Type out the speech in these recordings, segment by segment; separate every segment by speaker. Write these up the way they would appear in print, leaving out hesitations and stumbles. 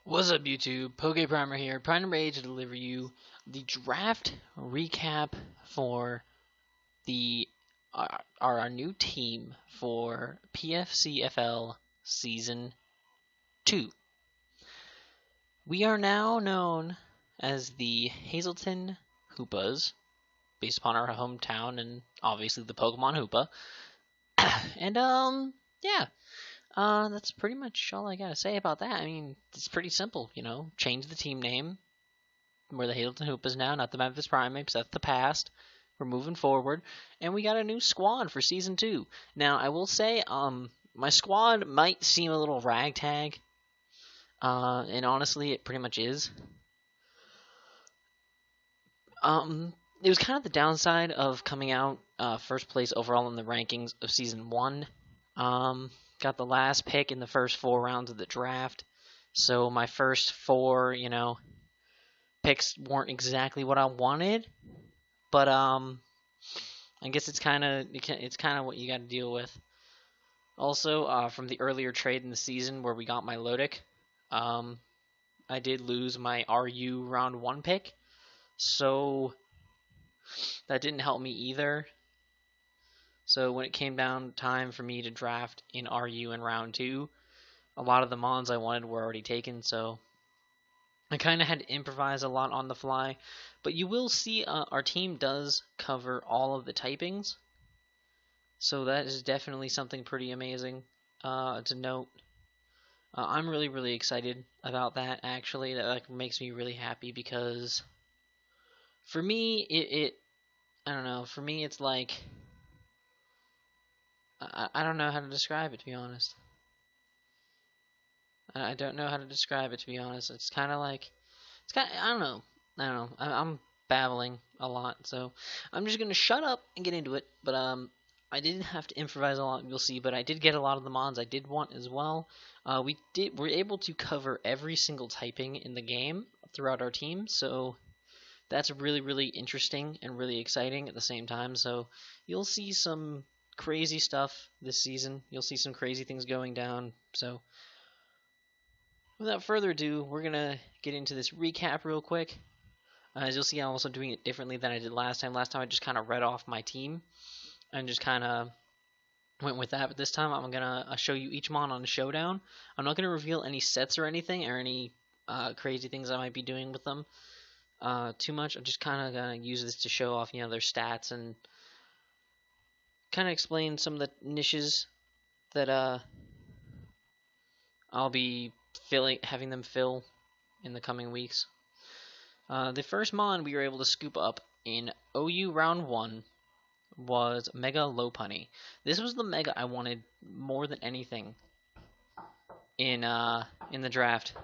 Speaker 1: What's up, YouTube? PokePrimer here, prime number 8 to deliver you the draft recap for the our new team for PFCFL Season 2. We are now known as the Hazleton Hoopas, based upon our hometown and obviously the Pokemon Hoopa. And yeah. That's pretty much all I gotta say about that. I mean, it's pretty simple, you know. Change the team name. We're the Hazleton Hoopas now, not the Memphis Primates. That's the past. We're moving forward, and we got a new squad for season 2. Now, I will say, my squad might seem a little ragtag, and honestly, it pretty much is. It was kind of the downside of coming out first place overall in the rankings of season 1. Got the last pick in the first 4 rounds of the draft. So my first 4, picks weren't exactly what I wanted. But I guess it's kind of what you got to deal with. Also, from the earlier trade in the season where we got my Lodic, I did lose my RU round 1 pick. So that didn't help me either. So when it came down time for me to draft in RU in round 2, a lot of the mons I wanted were already taken, so I kind of had to improvise a lot on the fly. But you will see our team does cover all of the typings, so that is definitely something pretty amazing to note. I'm really, really excited about that, actually. That makes me really happy because for me, I don't know, for me it's like, I don't know how to describe it, to be honest. I don't know how to describe it, to be honest. It's kind of like, I don't know. I'm babbling a lot, so I'm just going to shut up and get into it. But I did have to improvise a lot, you'll see, but I did get a lot of the mons I did want as well. We're able to cover every single typing in the game throughout our team, so that's really, really interesting and really exciting at the same time. So you'll see some crazy stuff this season. You'll see some crazy things going down. So without further ado, we're going to get into this recap real quick. As you'll see, I'm also doing it differently than I did last time. Last time I just kind of read off my team and just kind of went with that. But this time I'm going to show you each mon on a showdown. I'm not going to reveal any sets or anything or any crazy things I might be doing with them too much. I'm just kind of going to use this to show off, their stats and kind of explain some of the niches that I'll be having them fill in the coming weeks. The first mon we were able to scoop up in OU round 1 was Mega Lopunny. This was the Mega I wanted more than anything in the draft.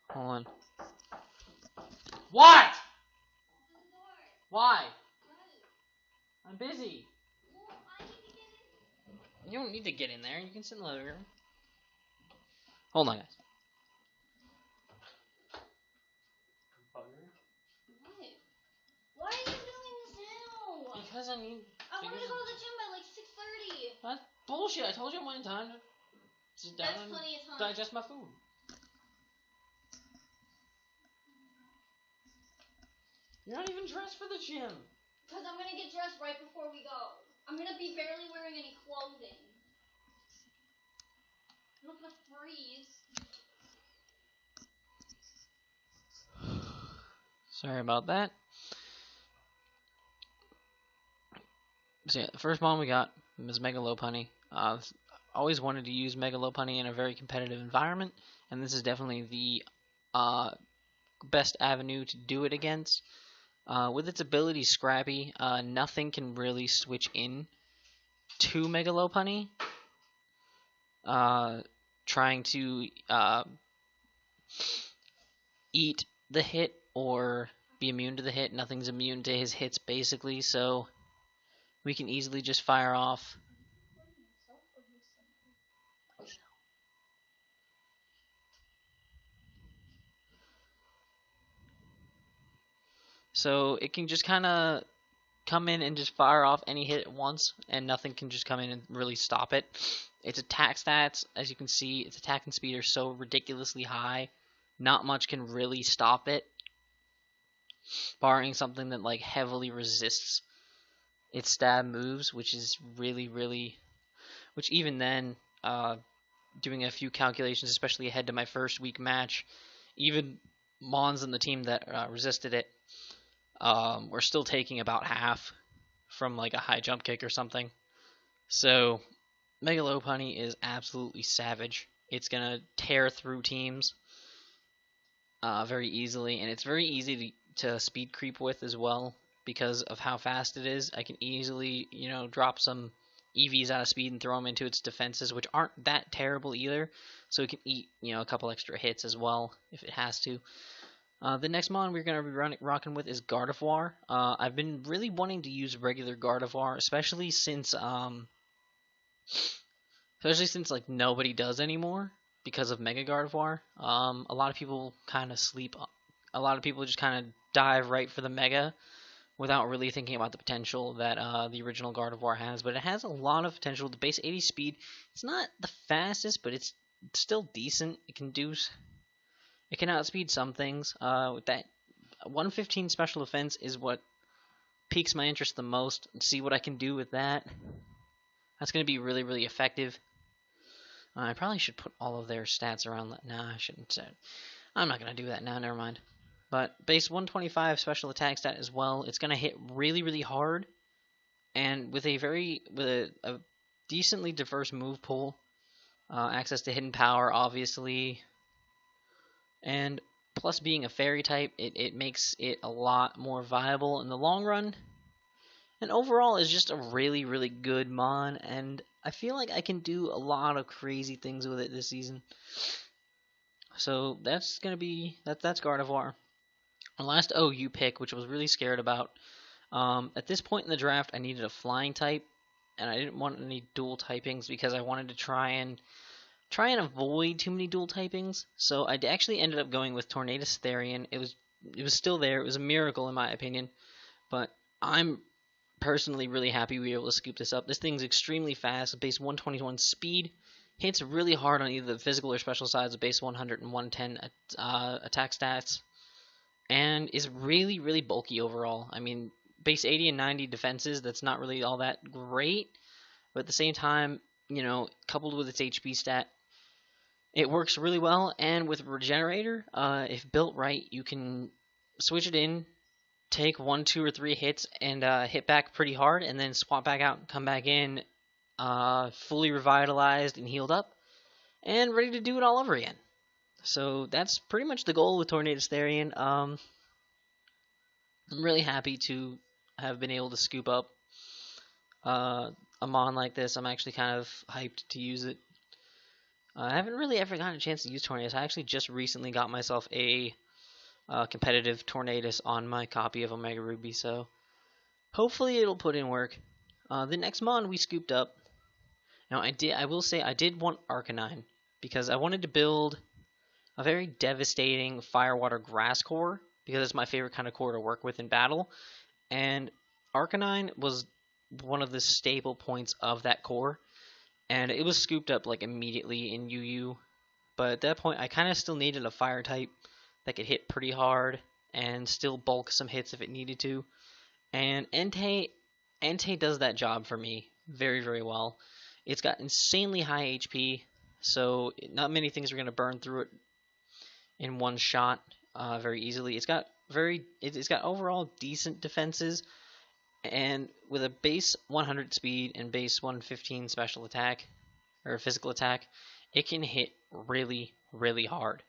Speaker 1: Hold on. What? Why? I'm busy. You don't need to get in there. You can sit in the living room. Hold on, guys.
Speaker 2: What? Why are you doing this now?
Speaker 1: Because I need.
Speaker 2: I wanted to go to the gym by like 6:30.
Speaker 1: That's bullshit. I told you I wanted time to sit down and
Speaker 2: plenty of time.
Speaker 1: digest my food. You're not even dressed for the gym.
Speaker 2: Because I'm going to get dressed right before we go. I'm going to be barely wearing any clothing. I'm not going to freeze.
Speaker 1: Sorry about that. So yeah, the first mon we got was Mega Lopunny. Always wanted to use Mega Lopunny in a very competitive environment, and this is definitely the best avenue to do it against. With its ability Scrappy, nothing can really switch in to Mega Lopunny. Trying to eat the hit or be immune to the hit. Nothing's immune to his hits, basically, so we can easily just fire off. So it can just kind of come in and just fire off any hit at once, and nothing can just come in and really stop it. its attack stats, as you can see, its attack and speed are so ridiculously high. Not much can really stop it, barring something that like heavily resists its stab moves, which is really, which even then, doing a few calculations, especially ahead to my first week match, even Mons and the team that resisted it were still taking about half from like a high jump kick or something. So Mega Lopunny is absolutely savage. It's gonna tear through teams very easily, and it's very easy to speed creep with as well because of how fast it is. I can easily, drop some EVs out of speed and throw them into its defenses, which aren't that terrible either. So it can eat, a couple extra hits as well if it has to. The next mon we're going to be rocking with is Gardevoir. I've been really wanting to use regular Gardevoir, especially since like nobody does anymore because of Mega Gardevoir. A lot of people kind of sleep. A lot of people just kind of dive right for the Mega without really thinking about the potential that the original Gardevoir has. But it has a lot of potential. The base 80 speed, it's not the fastest, but it's still decent. It can outspeed some things. With that 115 special defense is what piques my interest the most. See what I can do with that. That's going to be really effective. I probably should put all of their stats around that. Nah, I shouldn't. I'm not going to do that now. Never mind. But base 125 special attack stat as well. It's going to hit really hard, and with a decently diverse move pool, access to hidden power, obviously, and plus being a fairy type, it makes it a lot more viable in the long run. And overall, is just a really good mon, and I feel like I can do a lot of crazy things with it this season. So that's Gardevoir. My last OU pick, which I was really scared about. At this point in the draft, I needed a flying type, and I didn't want any dual typings because I wanted to try and avoid too many dual typings. So I actually ended up going with Tornadus Therian. It was still there. It was a miracle in my opinion, but I'm personally really happy we were able to scoop this up. This thing's extremely fast, base 121 speed, hits really hard on either the physical or special sides of base 100 and 110 attack stats, and is really bulky overall. I mean, base 80 and 90 defenses, that's not really all that great, but at the same time, coupled with its HP stat, it works really well. And with Regenerator, if built right, you can switch it in, take 1, 2, or 3 hits, and hit back pretty hard, and then swap back out and come back in fully revitalized and healed up, and ready to do it all over again. So that's pretty much the goal with Tornadus Therian. I'm really happy to have been able to scoop up a mon like this. I'm actually kind of hyped to use it. I haven't really ever gotten a chance to use Tornadus. I actually just recently got myself a competitive Tornadus on my copy of Omega Ruby, so hopefully it'll put in work. The next mon we scooped up. Now I will say I did want Arcanine because I wanted to build a very devastating Firewater Grass core because it's my favorite kind of core to work with in battle, and Arcanine was one of the staple points of that core, and it was scooped up like immediately in UU. But at that point, I kind of still needed a fire type that could hit pretty hard and still bulk some hits if it needed to. And Entei does that job for me very well. It's got insanely high HP, so not many things are going to burn through it in one shot very easily. It's got overall decent defenses, and with a base 100 speed and base 115 special attack or physical attack, it can hit really hard.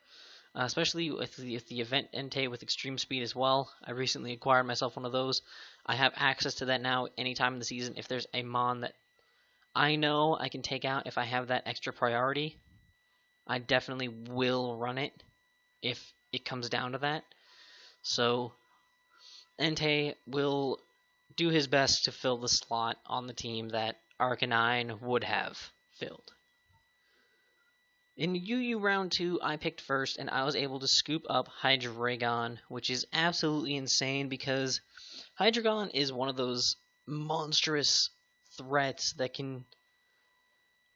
Speaker 1: Especially with the event Entei with extreme speed as well. I recently acquired myself one of those. I have access to that now anytime in the season. If there's a mon that I know I can take out if I have that extra priority, I definitely will run it if it comes down to that. So Entei will do his best to fill the slot on the team that Arcanine would have filled. In UU Round 2, I picked first, and I was able to scoop up Hydreigon, which is absolutely insane because Hydreigon is one of those monstrous threats that can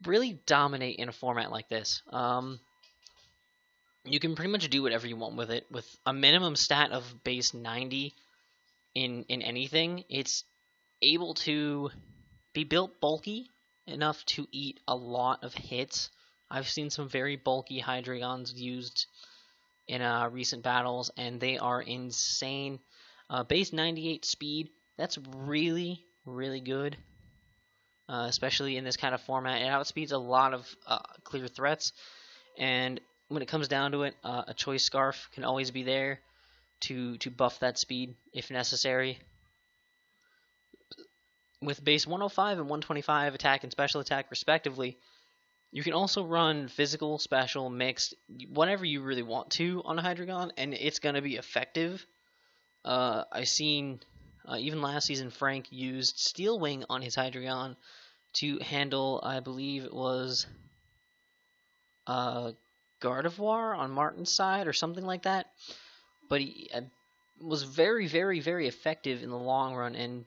Speaker 1: really dominate in a format like this. You can pretty much do whatever you want with it. With a minimum stat of base 90 in anything, it's able to be built bulky enough to eat a lot of hits. I've seen some very bulky Hydreigons used in recent battles, and they are insane. Base 98 speed, that's really, really good, especially in this kind of format. It outspeeds a lot of clear threats, and when it comes down to it, a choice scarf can always be there to buff that speed if necessary. With base 105 and 125 attack and special attack respectively, you can also run physical, special, mixed, whatever you really want to on a Hydreigon, and it's going to be effective. I've seen, even last season, Frank used Steel Wing on his Hydreigon to handle, I believe it was Gardevoir on Martin's side or something like that. But he was very, very, very effective in the long run, and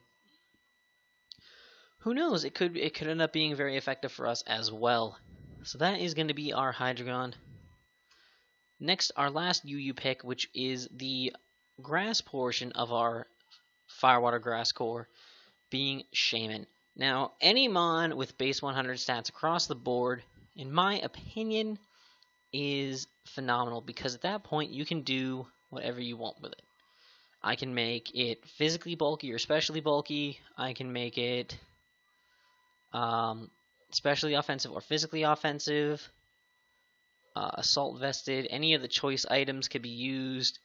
Speaker 1: who knows, it could end up being very effective for us as well. So that is going to be our Hydreigon. Next, our last UU pick, which is the grass portion of our Firewater Grass Core, being Shaman. Now, any Mon with base 100 stats across the board, in my opinion, is phenomenal, because at that point you can do whatever you want with it. I can make it physically bulky or specially bulky. I can make it specially offensive or physically offensive. Assault vested. Any of the choice items could be used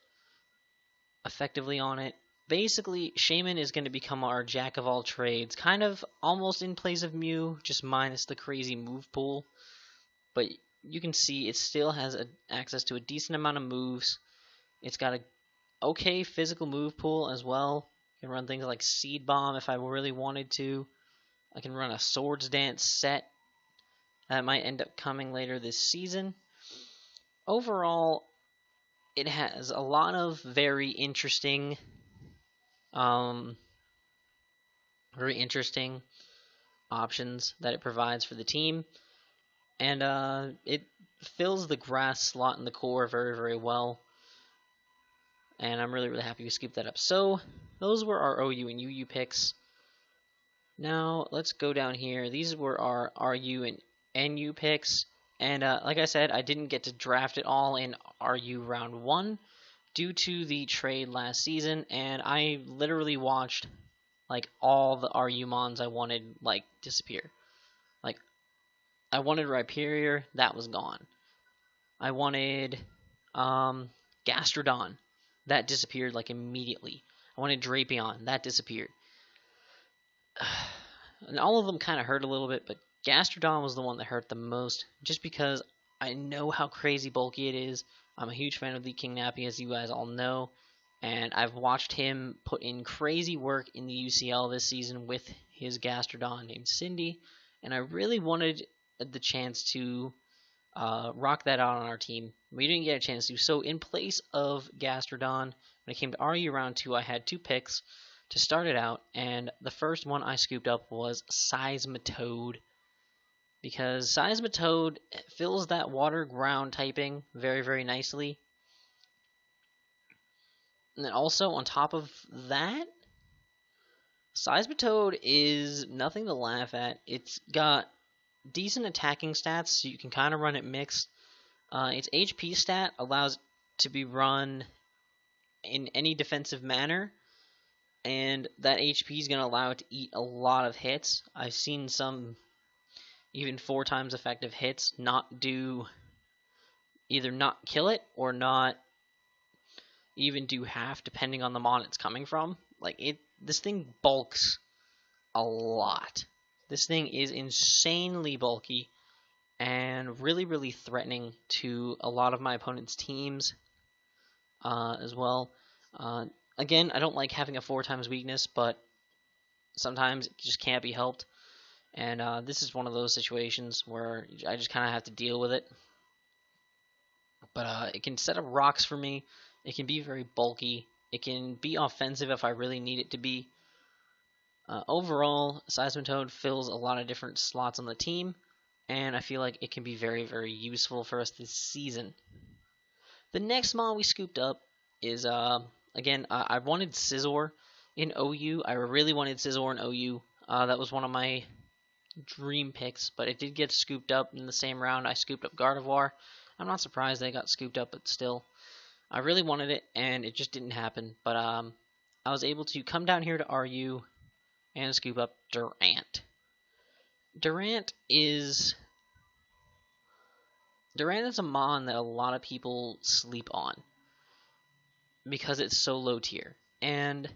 Speaker 1: effectively on it. Basically, Shaman is going to become our jack of all trades, kind of almost in place of Mew, just minus the crazy move pool. But you can see it still has access to a decent amount of moves. It's got a okay physical move pool as well. You can run things like Seed Bomb if I really wanted to. I can run a Swords Dance set that might end up coming later this season. Overall, it has a lot of very interesting options that it provides for the team, and it fills the grass slot in the core very, very well, and I'm really, really happy we scooped that up. So those were our OU and UU picks. Now let's go down here. These were our RU and NU picks, and like I said, I didn't get to draft it all in RU round 1 due to the trade last season, and I literally watched like all the RU mons I wanted like disappear. Like, I wanted Rhyperior, that was gone. I wanted Gastrodon, that disappeared like immediately. I wanted Drapion, that disappeared. And all of them kind of hurt a little bit, but Gastrodon was the one that hurt the most, just because I know how crazy bulky it is. I'm a huge fan of the King Nappy, as you guys all know, and I've watched him put in crazy work in the UCL this season with his Gastrodon named Cindy, and I really wanted the chance to rock that out on our team. We didn't get a chance to, so in place of Gastrodon, when it came to RU round 2, I had 2 picks to start it out, and the first one I scooped up was Seismitoad, because Seismitoad fills that water ground typing very, very nicely. And then also on top of that, Seismitoad is nothing to laugh at. It's got decent attacking stats, so you can kind of run it mixed. Its HP stat allows it to be run in any defensive manner, and that HP is going to allow it to eat a lot of hits. I've seen some even 4 times effective hits either not kill it or not even do half, depending on the mon it's coming from. This thing bulks a lot. This thing is insanely bulky and really, really threatening to a lot of my opponent's teams as well. Again, I don't like having a 4 times weakness, but sometimes it just can't be helped. And this is one of those situations where I just kind of have to deal with it. But it can set up rocks for me. It can be very bulky. It can be offensive if I really need it to be. Overall, Seismitoad fills a lot of different slots on the team, and I feel like it can be very, very useful for us this season. The next mod we scooped up is, again, I wanted Scizor in OU. I really wanted Scizor in OU. That was one of my dream picks, but it did get scooped up in the same round. I scooped up Gardevoir. I'm not surprised they got scooped up, but still, I really wanted it, and it just didn't happen. But I was able to come down here to RU and scoop up Durant. Durant is a mon that a lot of people sleep on because it's so low tier. And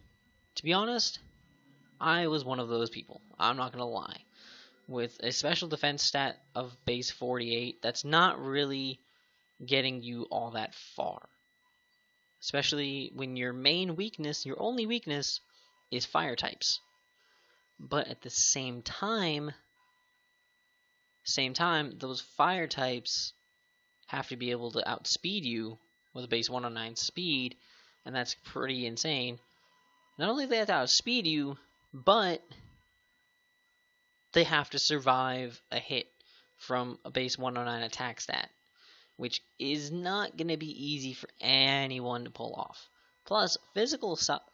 Speaker 1: to be honest, I was one of those people. I'm not going to lie. With a special defense stat of base 48, that's not really getting you all that far. Especially when your main weakness, your only weakness, is fire types. But at the same time, those fire types have to be able to outspeed you with a base 109 speed, and that's pretty insane. Not only do they have to outspeed you, but they have to survive a hit from a base 109 attack stat, which is not going to be easy for anyone to pull off. Plus,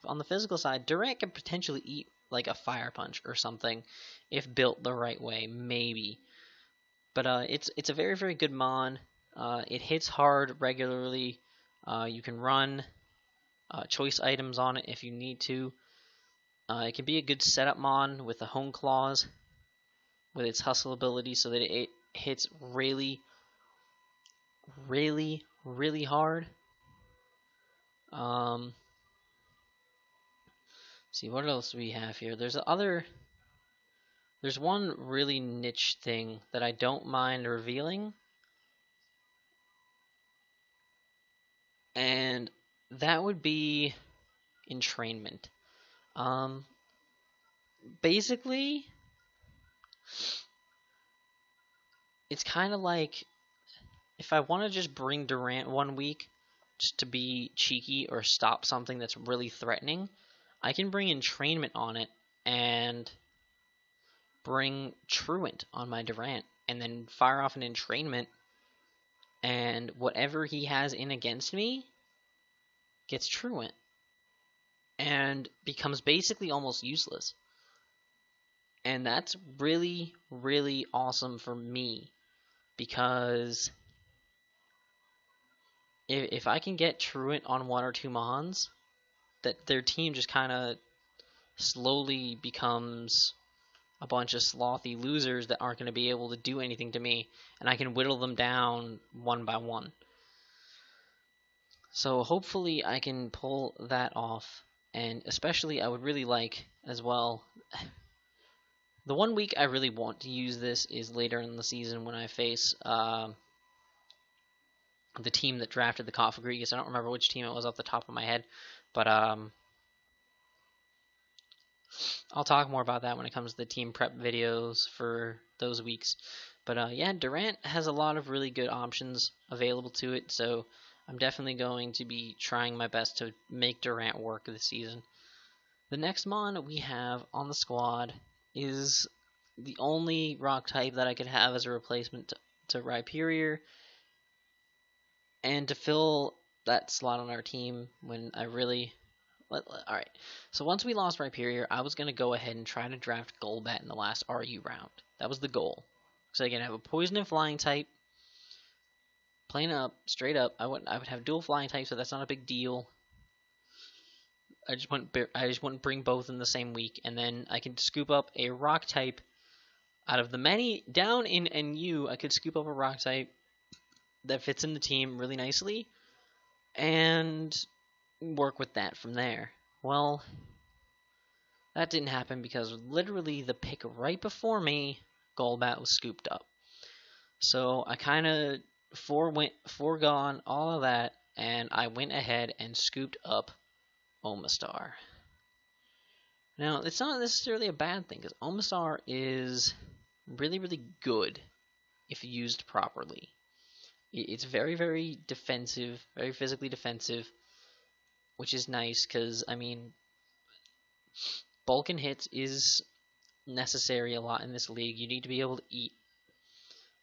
Speaker 1: on the physical side, Durant can potentially eat like a fire punch or something if built the right way, maybe. But it's a very, very good mon. It hits hard regularly. You can run choice items on it if you need to. It can be a good setup mon with the Hone Claws, with its hustle ability, so that it hits really, really, really hard. See, what else do we have here? There's one really niche thing that I don't mind revealing, and that would be entrainment. Basically, it's kind of like if I want to just bring Durant 1 week just to be cheeky or stop something that's really threatening, I can bring entrainment on it and bring Truant on my Durant and then fire off an entrainment, and whatever he has in against me gets Truant and becomes basically almost useless. And that's really, really awesome for me, because if I can get Truant on 1 or 2 mons, that their team just kind of slowly becomes a bunch of slothy losers that aren't going to be able to do anything to me, and I can whittle them down one by one. So hopefully I can pull that off, and especially I would really like as well. The 1 week I really want to use this is later in the season when I face the team that drafted the Cofagrigus. I don't remember which team it was off the top of my head, but I'll talk more about that when it comes to the team prep videos for those weeks. But yeah, Durant has a lot of really good options available to it, so I'm definitely going to be trying my best to make Durant work this season. The next mon we have on the squad is the only rock type that I could have as a replacement to Rhyperior, and to fill that slot on our team when I really... Alright, so once we lost Rhyperior, I was going to go ahead and try to draft Golbat in the last RU round. That was the goal. So I can have a poison and flying type. Plain up, straight up, I would have dual flying types, so that's not a big deal. I just wouldn't bring both in the same week, and then I could scoop up a rock type out of the many down in NU. I could scoop up a rock type that fits in the team really nicely, and work with that from there. Well, that didn't happen because literally the pick right before me, Golbat was scooped up. So I kind of foregone all of that, and I went ahead and scooped up Omastar. Now, it's not necessarily a bad thing, because Omastar is really, really good if used properly. It's very, very defensive, very physically defensive, which is nice, because, I mean, bulk and hits is necessary a lot in this league. You need to be able to eat.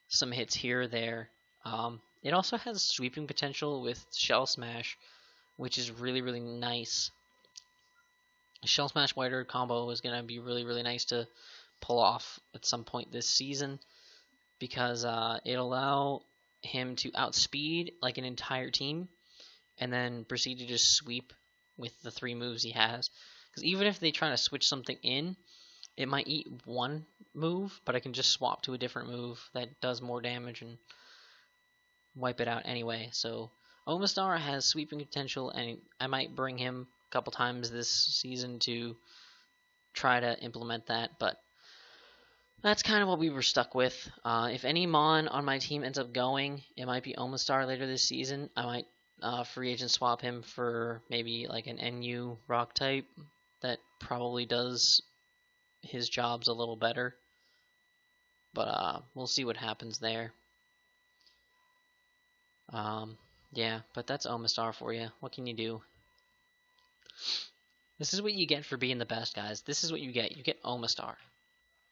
Speaker 1: some hits here or there. It also has sweeping potential with Shell Smash, which is really, really nice. Shell Smash White Earth combo is going to be really, really nice to pull off at some point this season because it'll allow him to outspeed like an entire team and then proceed to just sweep with the 3 moves he has. Because even if they try to switch something in, it might eat one move, but I can just swap to a different move that does more damage and wipe it out anyway. So Omastar has sweeping potential, and I might bring him a couple times this season to try to implement that, but that's kind of what we were stuck with. If any Mon on my team ends up going, it might be Omastar later this season. I might free agent swap him for maybe like an NU rock type that probably does his jobs a little better. But we'll see what happens there. Yeah, but that's Omastar for you. What can you do? This is what you get for being the best, guys. This is what you get. You get Omastar.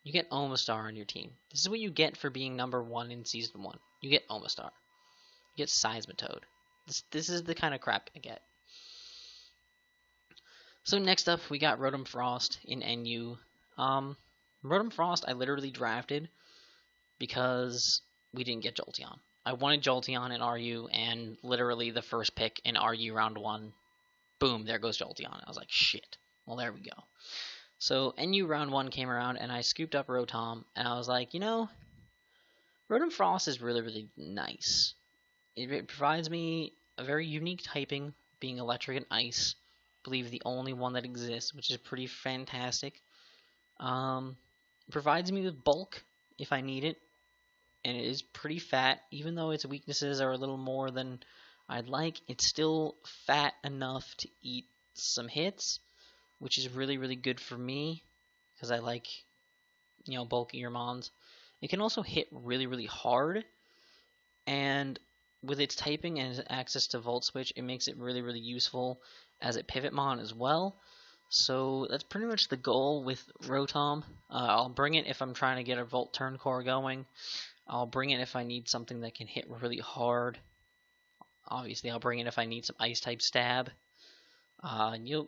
Speaker 1: You get Omastar on your team. This is what you get for being number 1 in Season 1. You get Omastar. You get Seismitoad. This is the kind of crap I get. So next up, we got Rotom Frost in NU. Rotom Frost I literally drafted because we didn't get Jolteon. I wanted Jolteon in RU, and literally the first pick in RU round 1, boom, there goes Jolteon. I was like, shit. Well, there we go. So NU round 1 came around, and I scooped up Rotom, and I was like, you know, Rotom Frost is really, really nice. It provides me a very unique typing, being electric and ice. I believe the only one that exists, which is pretty fantastic. Provides me with bulk if I need it, and it is pretty fat. Even though its weaknesses are a little more than I'd like, it's still fat enough to eat some hits, which is really, really good for me, because I like, you know, bulkier mons. It can also hit really, really hard, and with its typing and its access to Volt Switch, it makes it really, really useful as a pivot mon as well. So that's pretty much the goal with Rotom. I'll bring it if I'm trying to get a Volt Turn Core going. I'll bring it if I need something that can hit really hard. Obviously, I'll bring it if I need some Ice type stab. You're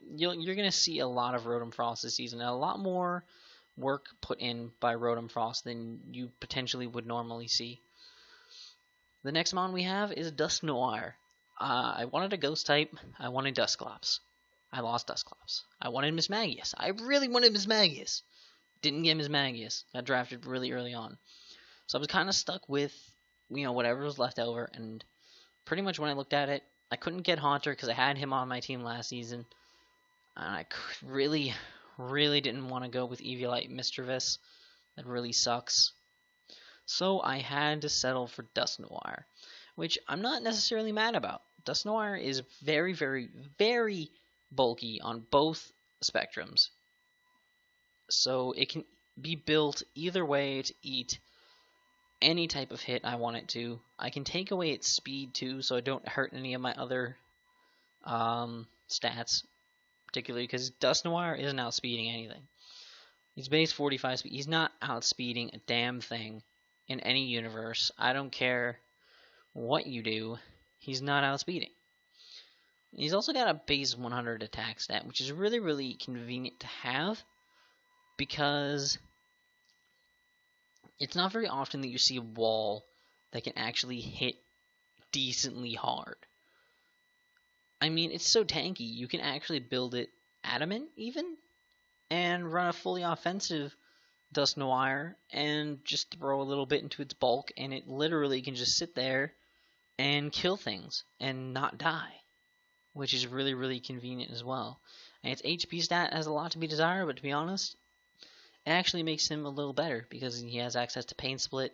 Speaker 1: gonna see a lot of Rotom Frost this season, and a lot more work put in by Rotom Frost than you potentially would normally see. The next mon we have is Dusknoir. I wanted a Ghost type. I wanted Dusclops. I lost Dusclops. I wanted Mismagius. I really wanted Mismagius. Didn't get Mismagius. Got drafted really early on. So I was kind of stuck with, you know, whatever was left over, and pretty much when I looked at it, I couldn't get Haunter because I had him on my team last season, and I really, really didn't want to go with Eviolite Mischievous. That really sucks. So I had to settle for Dusknoir, which I'm not necessarily mad about. Dusknoir is very, very, very bulky on both spectrums. So it can be built either way to eat any type of hit I want it to. I can take away its speed too, so I don't hurt any of my other stats, particularly because Dusknoir isn't outspeeding anything. He's base 45 speed. He's not outspeeding a damn thing in any universe. I don't care what you do. He's not outspeeding. He's also got a base 100 attack stat, which is really, really convenient to have because it's not very often that you see a wall that can actually hit decently hard. I mean, it's so tanky, you can actually build it adamant even, and run a fully offensive Dusknoir and just throw a little bit into its bulk, and it literally can just sit there and kill things and not die, which is really, really convenient as well. And its HP stat has a lot to be desired, but to be honest, it actually makes him a little better because he has access to Pain Split,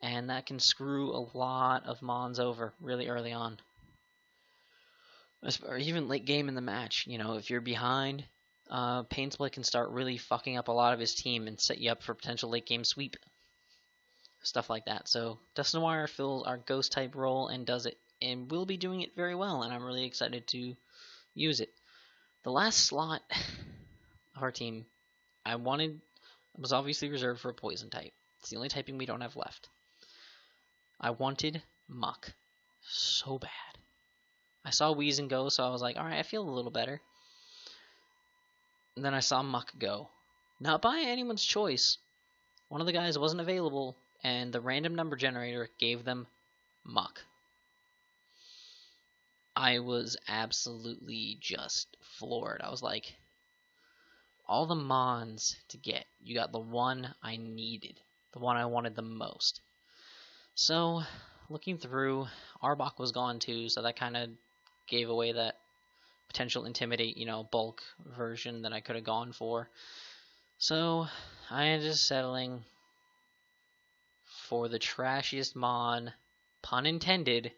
Speaker 1: and that can screw a lot of mons over really early on. Or even late game in the match, you know, if you're behind, Pain Split can start really fucking up a lot of his team and set you up for potential late game sweep. Stuff like that. So Dusknoir fills our ghost type role and does it, and will be doing it very well, and I'm really excited to use it. The last slot of our team was obviously reserved for a poison type. It's the only typing we don't have left. I wanted Muck so bad. I saw Weezing go, so I was like, alright, I feel a little better. And then I saw Muck go. Not by anyone's choice. One of the guys wasn't available, and the random number generator gave them Muck. I was absolutely just floored. I was like, all the Mons to get, you got the one I needed, the one I wanted the most. So, looking through, Arbok was gone too, so that kind of gave away that potential Intimidate, bulk version that I could have gone for. So, I ended up settling for the trashiest Mon, pun intended,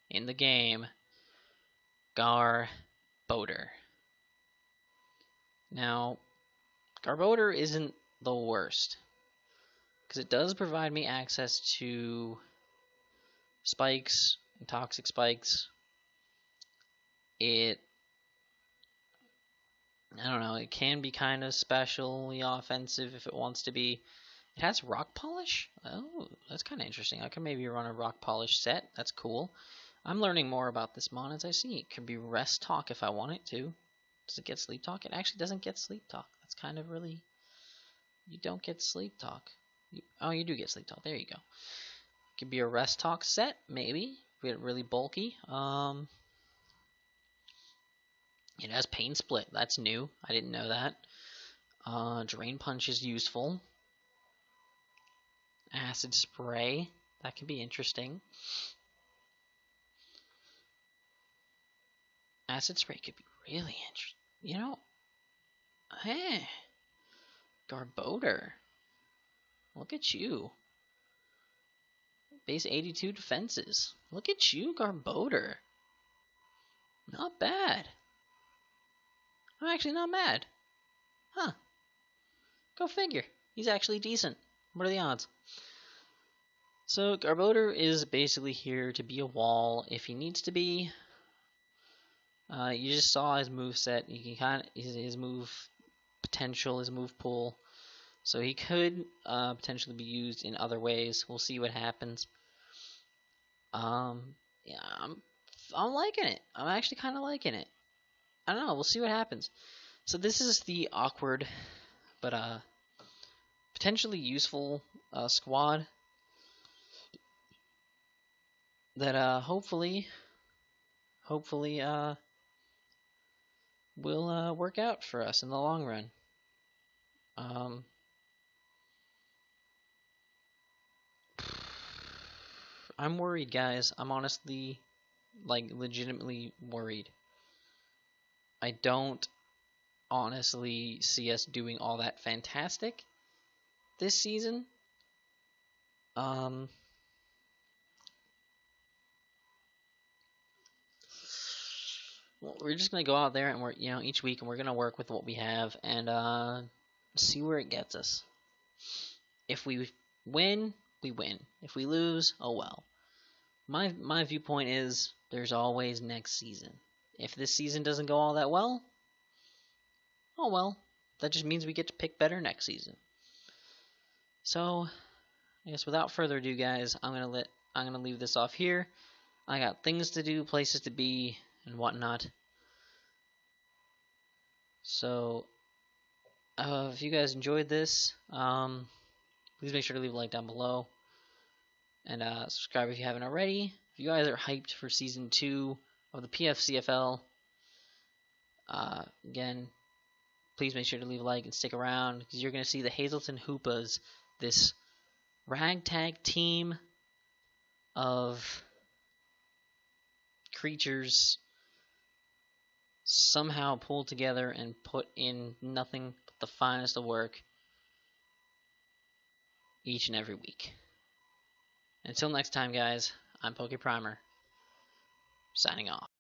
Speaker 1: in the game, Garbodor. Now, Garbodor isn't the worst, because it does provide me access to spikes and toxic spikes. I don't know, it can be kind of specially offensive if it wants to be. It has rock polish? Oh, that's kind of interesting. I could maybe run a rock polish set. That's cool. I'm learning more about this mon as I see. It could be rest talk if I want it to. Does it get sleep talk? It actually doesn't get sleep talk. That's kind of really... You don't get sleep talk. You do get sleep talk. There you go. It could be a rest talk set, maybe. Get really bulky. It has pain split. That's new. I didn't know that. Drain punch is useful. Acid spray. That could be interesting. Acid spray could be really interesting. Hey, Garbodor. Look at you. Base 82 defenses. Look at you, Garbodor. Not bad. I'm actually not mad. Huh. Go figure. He's actually decent. What are the odds? So, Garbodor is basically here to be a wall if he needs to be. You just saw his move set. You can his move potential, his move pool. So he could potentially be used in other ways. We'll see what happens. Yeah, I'm liking it. I'm actually kind of liking it. I don't know. We'll see what happens. So this is the awkward, but potentially useful squad that hopefully will work out for us in the long run. I'm worried, guys. I'm honestly, legitimately worried. I don't honestly see us doing all that fantastic this season. Well, we're just gonna go out there and we're each week, and we're gonna work with what we have and see where it gets us. If we win, we win. If we lose, oh well. My viewpoint is there's always next season. If this season doesn't go all that well, oh well. That just means we get to pick better next season. So, I guess without further ado, guys, I'm gonna leave this off here. I got things to do, places to be, and whatnot. So, if you guys enjoyed this, please make sure to leave a like down below. And subscribe if you haven't already. If you guys are hyped for Season 2 of the PFCFL, again, please make sure to leave a like and stick around, because you're going to see the Hazleton Hoopas, this ragtag team of creatures, somehow pulled together and put in nothing but the finest of work each and every week. Until next time, guys, I'm PokePrimer, signing off.